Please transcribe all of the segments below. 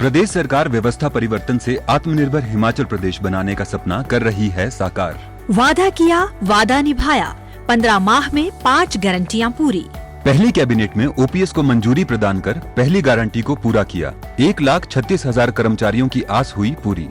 प्रदेश सरकार व्यवस्था परिवर्तन से आत्मनिर्भर हिमाचल प्रदेश बनाने का सपना कर रही है साकार। वादा किया, वादा निभाया। 15 माह में 5 गारंटियां पूरी। पहली कैबिनेट में ओपीएस को मंजूरी प्रदान कर पहली गारंटी को पूरा किया। 1,36,000 कर्मचारियों की आस हुई पूरी।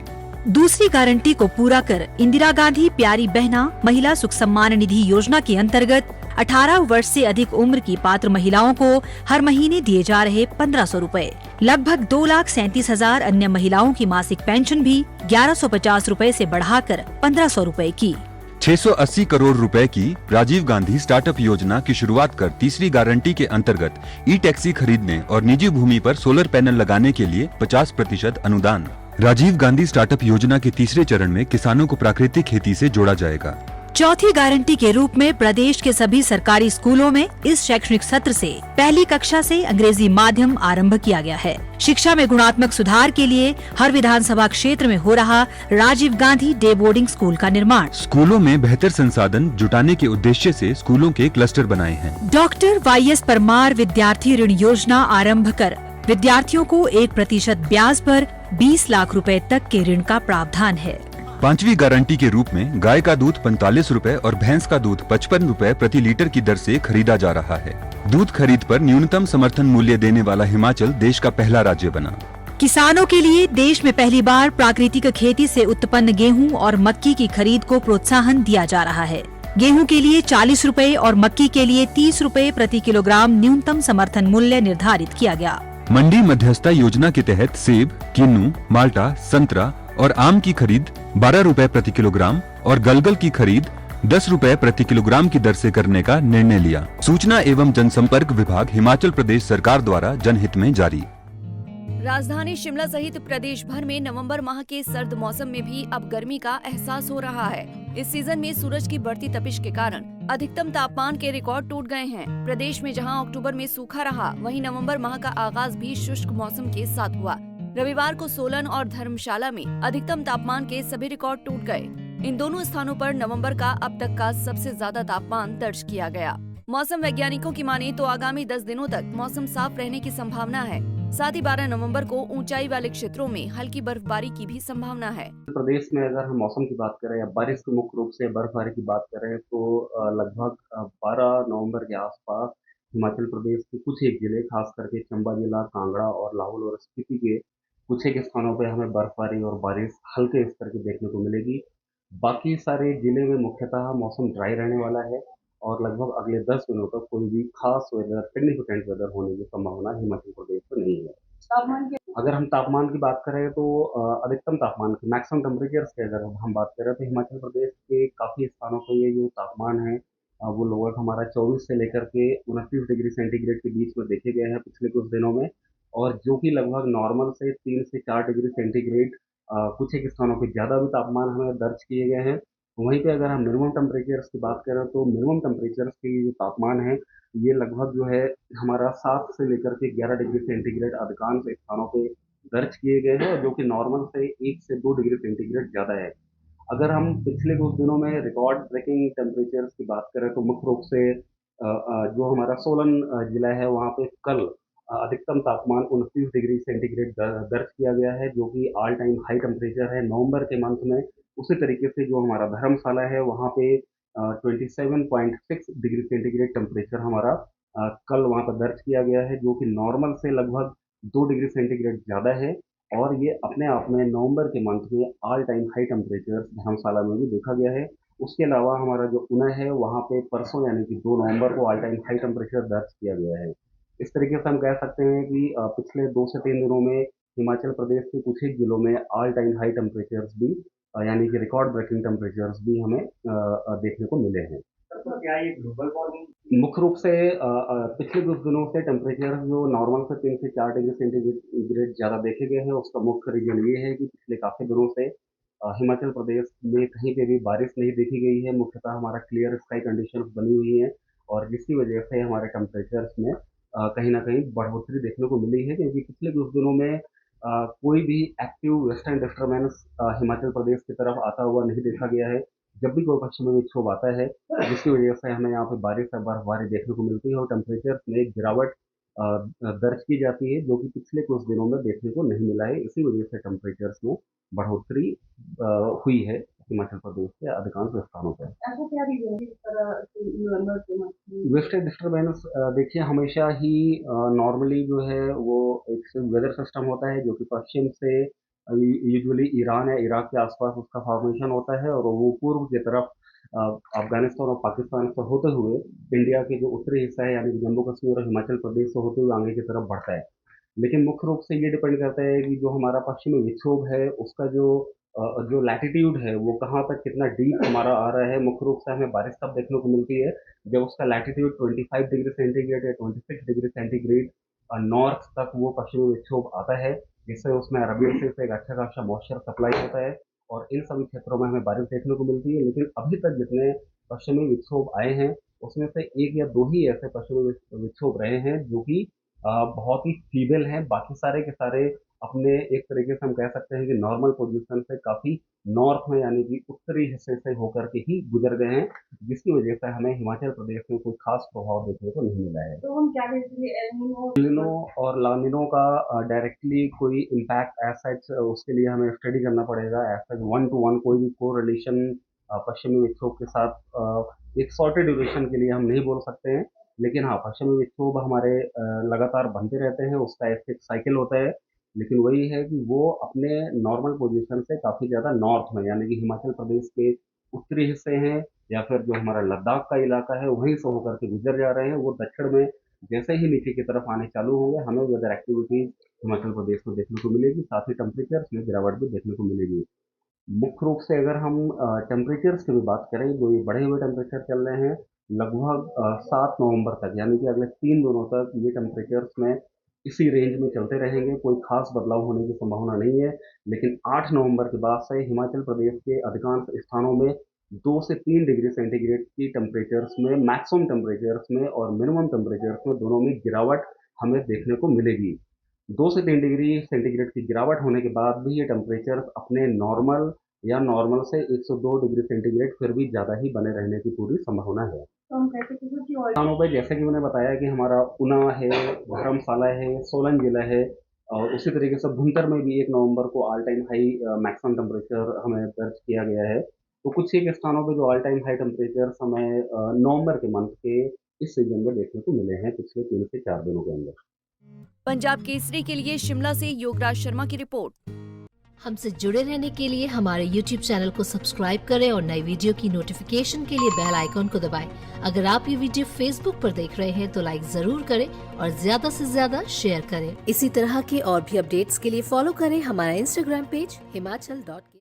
दूसरी गारंटी को पूरा कर इंदिरा गांधी प्यारी बहना महिला सुख सम्मान निधि योजना के अंतर्गत 18 वर्ष से अधिक उम्र की पात्र महिलाओं को हर महीने दिए जा रहे 1,500 रूपए। लगभग 2,37,000 अन्य महिलाओं की मासिक पेंशन भी 1,150 रूपए से बढ़ाकर 1,500 रूपए की। 680 करोड़ रुपए की राजीव गांधी स्टार्टअप योजना की शुरुआत कर तीसरी गारंटी के अंतर्गत ई टैक्सी खरीदने और निजी भूमि पर सोलर पैनल लगाने के लिए 50% अनुदान। राजीव गांधी स्टार्टअप योजना के तीसरे चरण में किसानों को प्राकृतिक खेती से जोड़ा जाएगा। चौथी गारंटी के रूप में प्रदेश के सभी सरकारी स्कूलों में इस शैक्षणिक सत्र से पहली कक्षा से अंग्रेजी माध्यम आरंभ किया गया है। शिक्षा में गुणात्मक सुधार के लिए हर विधानसभा क्षेत्र में हो रहा Rajiv Gandhi day boarding school का निर्माण। स्कूलों में बेहतर संसाधन जुटाने के उद्देश्य से स्कूलों के क्लस्टर बनाए हैं। डॉक्टर YS परमार विद्यार्थी ऋण योजना आरंभ कर विद्यार्थियों को 1% ब्याज पर 20 लाख रुपए तक के ऋण का प्रावधान है। पांचवी गारंटी के रूप में गाय का दूध 45 रुपए और भैंस का दूध 55 रुपए प्रति लीटर की दर से खरीदा जा रहा है। दूध खरीद पर न्यूनतम समर्थन मूल्य देने वाला हिमाचल देश का पहला राज्य बना। किसानों के लिए देश में पहली बार प्राकृतिक खेती से उत्पन्न गेहूं और मक्की की खरीद को प्रोत्साहन दिया जा रहा है। गेहूं के लिए 40 रुपए और मक्की के लिए 30 रुपए प्रति किलोग्राम न्यूनतम समर्थन मूल्य निर्धारित किया गया। मंडी मध्यस्थता योजना के तहत सेब, किन्नू, माल्टा, संतरा और आम की खरीद 12 रुपए प्रति किलोग्राम और गलगल की खरीद 10 रुपए प्रति किलोग्राम की दर से करने का निर्णय लिया। सूचना एवं जनसंपर्क विभाग हिमाचल प्रदेश सरकार द्वारा जनहित में जारी। राजधानी शिमला सहित प्रदेश भर में नवंबर माह के सर्द मौसम में भी अब गर्मी का एहसास हो रहा है। इस सीजन में सूरज की बढ़ती तपिश के कारण अधिकतम तापमान के रिकॉर्ड टूट गए हैं। प्रदेश में जहां अक्टूबर में सूखा रहा, वहीं नवंबर माह का आगाज भी शुष्क मौसम के साथ हुआ। रविवार को सोलन और धर्मशाला में अधिकतम तापमान के सभी रिकॉर्ड टूट गए। इन दोनों स्थानों पर नवंबर का अब तक का सबसे ज्यादा तापमान दर्ज किया गया। मौसम वैज्ञानिकों की माने तो आगामी 10 दिनों तक मौसम साफ रहने की संभावना है। साथ ही 12 नवंबर को ऊंचाई वाले क्षेत्रों में हल्की बर्फबारी की भी संभावना है। प्रदेश में अगर हम मौसम की बात करें या बारिश के मुख्य रूप से बर्फबारी की बात करें तो लगभग 12 नवंबर के आसपास हिमाचल प्रदेश के कुछ एक जिले, खास करके चंबा जिला, कांगड़ा और लाहौल और स्पीति के कुछ एक स्थानों पर हमें बर्फबारी और बारिश हल्के स्तर की देखने को मिलेगी। बाकी सारे जिले में मुख्यतः मौसम ड्राई रहने वाला है और लगभग अगले 10 दिनों तक कोई भी खास वेदर, सिग्निफिकेंट वेदर होने की संभावना हिमाचल प्रदेश में नहीं है। अगर हम तापमान की बात करें तो अधिकतम तापमान की मैक्सिमम टेम्परेचर्स की अगर हम बात करें तो हिमाचल प्रदेश के काफ़ी स्थानों पर ये जो तापमान है वो लगभग हमारा 24 से लेकर के 29 डिग्री सेंटीग्रेड के बीच में देखे गए हैं पिछले कुछ दिनों में, और जो कि लगभग नॉर्मल से 3 से 4 डिग्री सेंटीग्रेड कुछ एक स्थानों पर ज़्यादा भी तापमान हमें दर्ज किए गए हैं। वहीं पे अगर हम मिनिमम टेम्परेचर्स की बात करें तो मिनिमम टेम्परेचर्स की जो तापमान है ये लगभग जो है हमारा 7 से लेकर के 11 डिग्री सेंटीग्रेड अधिकांश स्थानों पे दर्ज किए गए हैं, जो कि नॉर्मल से 1 से 2 डिग्री सेंटीग्रेड ज़्यादा है। अगर हम पिछले कुछ दिनों में रिकॉर्ड ब्रेकिंग टेम्परेचर्स की बात करें तो मुख्य रूप से जो हमारा सोलन जिला है वहाँ पे कल अधिकतम तापमान 29 डिग्री सेंटीग्रेड दर्ज किया गया है, जो कि ऑल टाइम हाई टेम्परेचर है नवंबर के मंथ में। उसी तरीके से जो हमारा धर्मशाला है वहाँ पे 27.6 डिग्री सेंटीग्रेड टेम्परेचर हमारा कल वहाँ पर दर्ज किया गया है, जो कि नॉर्मल से लगभग 2 डिग्री सेंटीग्रेड ज़्यादा है। और ये अपने आप में नवंबर के मंथ में ऑल टाइम हाई टेम्परेचर धर्मशाला में भी देखा गया है। उसके अलावा हमारा जो ऊना है वहाँ पे परसों यानी कि 2 नवंबर को ऑल टाइम हाई टेम्परेचर दर्ज किया गया है। इस तरीके से हम कह सकते हैं कि पिछले 2 से 3 दिनों में हिमाचल प्रदेश के कुछ एक जिलों में ऑल टाइम हाई टेम्परेचर्स भी यानी कि रिकॉर्ड ब्रेकिंग टेम्परेचर्स भी हमें देखने को मिले हैं। तो क्या ये ग्लोबल वार्मिंग मुख्य रूप से पिछले कुछ दिनों से टेम्परेचर जो नॉर्मल से 3 से 4 डिग्री सेंटीग्रेड ज़्यादा देखे गए हैं, उसका मुख्य रीजन ये है कि पिछले काफ़ी दिनों से हिमाचल प्रदेश में कहीं पे भी बारिश नहीं देखी गई है। मुख्यतः हमारा क्लियर स्काई कंडीशंस बनी हुई हैं और जिसकी वजह से हमारे टेम्परेचर्स में कहीं ना कहीं बढ़ोतरी देखने को मिली है, क्योंकि पिछले कुछ दिनों में कोई भी active western disturbance Himachal Pradesh की तरफ आता हुआ नहीं देखा गया है। जब भी कोई पश्चिमी विक्षोभ आता है जिसकी वजह से हमें यहाँ पे बारिश या बर्फबारी देखने को मिलती है और टेम्परेचर में एक गिरावट दर्ज की जाती है, जो कि पिछले कुछ दिनों में देखने को नहीं मिला है। इसी वजह से टेम्परेचर्स में बढ़ोतरी हुई है हिमाचल प्रदेश के अधिकांश स्थानों पर। ऐसा क्या रीजन है इस तरह से नवंबर के मंथ में? वेस्टर्न डिस्टर्बेंस देखिए हमेशा ही नॉर्मली जो है वो एक वेदर सिस्टम होता है जो कि पश्चिम से यूजुअली ईरान या इराक के आसपास उसका फॉर्मेशन होता है और वो पूर्व की तरफ अफगानिस्तान और पाकिस्तान से होते हुए इंडिया के जो उत्तरी हिस्सा है यानी कि जम्मू कश्मीर और हिमाचल प्रदेश से होते हुए आगे की तरफ बढ़ता है। लेकिन मुख्य रूप से ये डिपेंड करता है कि जो हमारा पश्चिमी विक्षोभ है उसका जो लैटिट्यूड है वो कहाँ तक कितना डीप हमारा आ रहा है। मुख्य रूप से हमें बारिश तब देखने को मिलती है जब उसका लैटिट्यूड 25 डिग्री सेंटीग्रेड या 26 डिग्री सेंटीग्रेड नॉर्थ तक वो पश्चिमी विक्षोभ आता है, जिससे उसमें अरबियन सी से एक अच्छा खासा मॉइस्चर सप्लाई होता है और इन सभी क्षेत्रों में हमें बारिश देखने को मिलती है। लेकिन अभी तक जितने पश्चिमी विक्षोभ आए हैं उसमें से एक या दो ही ऐसे पश्चिमी विक्षोभ रहे हैं जो कि बहुत ही फीबल हैं। बाकी सारे के सारे अपने एक तरीके से हम कह सकते हैं कि नॉर्मल पोजीशन से काफ़ी नॉर्थ में यानी कि उत्तरी हिस्से से होकर के ही गुजर गए हैं, जिसकी वजह से हमें हिमाचल प्रदेश में कोई खास प्रभाव देखने को नहीं मिला है। तो हम क्या बेसिकली एलिनो और लानिनो का डायरेक्टली कोई इम्पैक्ट एज सच उसके लिए हमें स्टडी करना पड़ेगा। एज सच 1 to 1 कोई भी कोरिलेशन पश्चिमी विक्षोभ के साथ एक शॉर्टेड ड्यूरेशन के लिए हम नहीं बोल सकते हैं। लेकिन हाँ, पश्चिमी विक्षोभ हमारे लगातार बनते रहते हैं, उसका एक साइकिल होता है। लेकिन वही है कि वो अपने नॉर्मल पोजीशन से काफ़ी ज़्यादा नॉर्थ में यानी कि हिमाचल प्रदेश के उत्तरी हिस्से हैं या फिर जो हमारा लद्दाख का इलाका है वहीं से होकर के गुजर जा रहे हैं। वो दक्षिण में जैसे ही नीचे की तरफ आने चालू होंगे हमें वेदर एक्टिविटीज हिमाचल प्रदेश में देखने को मिलेगी, साथ ही टेम्परेचर्स में गिरावट भी देखने को मिलेगी। मुख्य रूप से अगर हम टेम्परेचर्स की भी बात करें, जो ये बढ़े हुए टेम्परेचर चल रहे हैं लगभग 7 नवंबर तक यानी कि अगले 3 दिनों तक ये टेम्परेचर्स में इसी रेंज में चलते रहेंगे, कोई खास बदलाव होने की संभावना नहीं है। लेकिन 8 नवंबर के बाद से हिमाचल प्रदेश के अधिकांश स्थानों में 2 से 3 डिग्री सेंटीग्रेड की टेम्परेचर्स में मैक्सिमम टेम्परेचर्स में और मिनिमम टेम्परेचर्स में दोनों में गिरावट हमें देखने को मिलेगी। 2 से 3 डिग्री सेंटीग्रेड की गिरावट होने के बाद भी ये टेम्परेचर्स अपने नॉर्मल या नॉर्मल से 102 डिग्री सेंटीग्रेड फिर भी ज़्यादा ही बने रहने की पूरी संभावना है। तो हम कहते हैं कि स्थानों पर जैसे कि मैंने बताया कि हमारा ऊना है, धर्मशाला है, सोलन जिला है और उसी तरीके से भुंतर में भी 1 नवंबर को all time high maximum temperature हमें दर्ज किया गया है। तो कुछ एक स्थानों पे जो ऑल टाइम हाई टेम्परेचर्स हमें नवंबर के मंथ के इस सीजन में देखने को मिले हैं पिछले 3 से 4 दिनों के अंदर। पंजाब केसरी के लिए शिमला से योगराज शर्मा की रिपोर्ट। हमसे जुड़े रहने के लिए हमारे YouTube चैनल को सब्सक्राइब करें और नई वीडियो की नोटिफिकेशन के लिए बेल आइकॉन को दबाएं। अगर आप ये वीडियो Facebook पर देख रहे हैं तो लाइक जरूर करें और ज्यादा से ज्यादा शेयर करें। इसी तरह के और भी अपडेट्स के लिए फॉलो करें हमारा Instagram पेज himachal.ke।